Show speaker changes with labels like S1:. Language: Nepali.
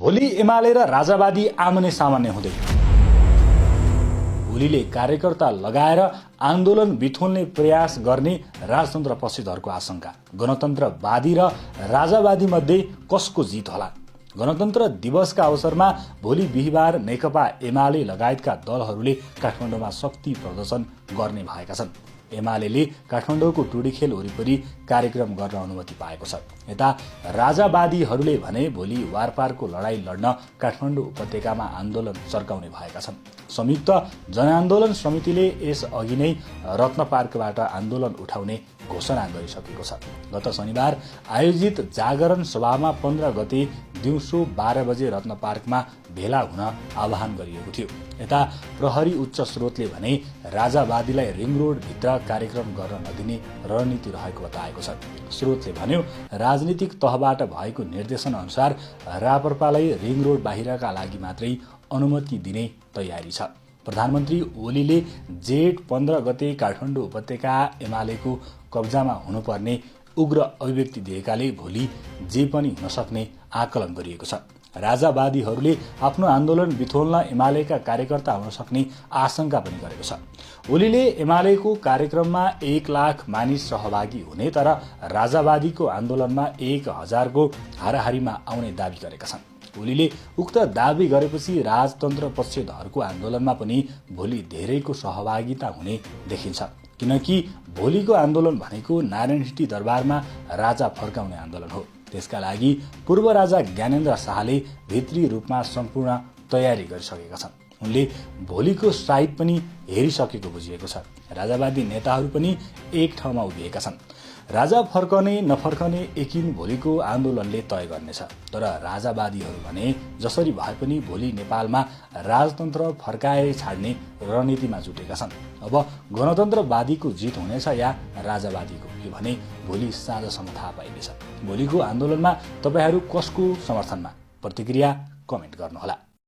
S1: भोलि एमाले र राजावादी आमने सामान्य हुँदै ओलीले कार्यकर्ता लगाएर आन्दोलन बिथोल्ने प्रयास गर्ने राजतन्त्र पक्षधरको आशंका। गणतन्त्रवादी र राजावादी मध्ये कसको जित होला? गणतन्त्र दिवसका अवसरमा भोलि बिहिबार नेकपा एमाले लगायतका दलहरूले काठमाडौँमा शक्ति प्रदर्शन गर्ने भएका छन्। एमाले काठमाडौँको टुडीखेल वरिपरि कार्यक्रम गर्न अनुमति पाएको छ। यता राजावादीहरूले भने भोलि वारपारको लडाई लड्न काठमाडौँ उपत्यकामा आन्दोलन चर्काउने भएका छन्। संयुक्त जनआन्दोलन समितिले यस अघि नै रत्न पार्कबाट आन्दोलन उठाउने घोषणा गरिसकेको छ। गत शनिबार आयोजित जागरण सभामा 15 गते दिउँसो 12 बजे रत्न पार्कमा भेला हुन आह्वान गरिएको थियो। यता प्रहरी उच्च स्रोतले भने राजावादीलाई रिङ रोड भित्र कार्यक्रम गर्न नदिने रणनीति रहेको बताएको छ। स्रोतले भन्यो, राजनीतिक तहबाट भएको निर्देशन अनुसार राप्रपालाई रिङ रोड बाहिरका लागि मात्रै अनुमति दिने तयारी छ। प्रधानमन्त्री ओलीले जेठ 15 गते काठमाडौँ उपत्यका एमालेको कब्जामा हुनुपर्ने उग्र अभिव्यक्ति दिएकाले भोलि जे पनि हुन सक्ने आकलन गरिएको छ। राजावादीहरूले आफ्नो आन्दोलन बिथोल्न एमालेका कार्यकर्ता हुन सक्ने आशंका पनि गरेको छ। ओलीले एमालेको कार्यक्रममा 1 लाख मानिस सहभागी हुने तर राजावादीको आन्दोलनमा 1000 को हाराहारीमा आउने दावी गरेका छन्। ओलीले उक्त दावी गरेपछि राजतन्त्र पक्षधरको आन्दोलनमा पनि भोलि धेरैको सहभागिता हुने देखिन्छ। किनकि भोलिको आन्दोलन भनेको नारायणहिटी दरबारमा राजा फर्काउने आन्दोलन हो। त्यसका लागि पूर्व राजा ज्ञानेन्द्र शाहले भित्री रूपमा सम्पूर्ण तयारी गरिसकेका छन्। उनले भोलिको साइट पनि हेरिसकेको बुझिएको छ। राजावादी नेताहरू पनि एक ठाउँमा उभिएका छन्। राजा फर्कने नफर्कने एकिन भोलिको आन्दोलनले तय गर्नेछ। तर राजावादीहरू भने जसरी भए पनि भोलि नेपालमा राजतन्त्र फर्काए छाड्ने रणनीतिमा जुटेका छन्। अब गणतन्त्रवादीको जित हुनेछ या राजावादीको, यो भने भोलि साँझसम्म थाहा पाइनेछ। भोलिको आन्दोलनमा तपाईहरू कसको समर्थनमा? प्रतिक्रिया कमेन्ट गर्नुहोला।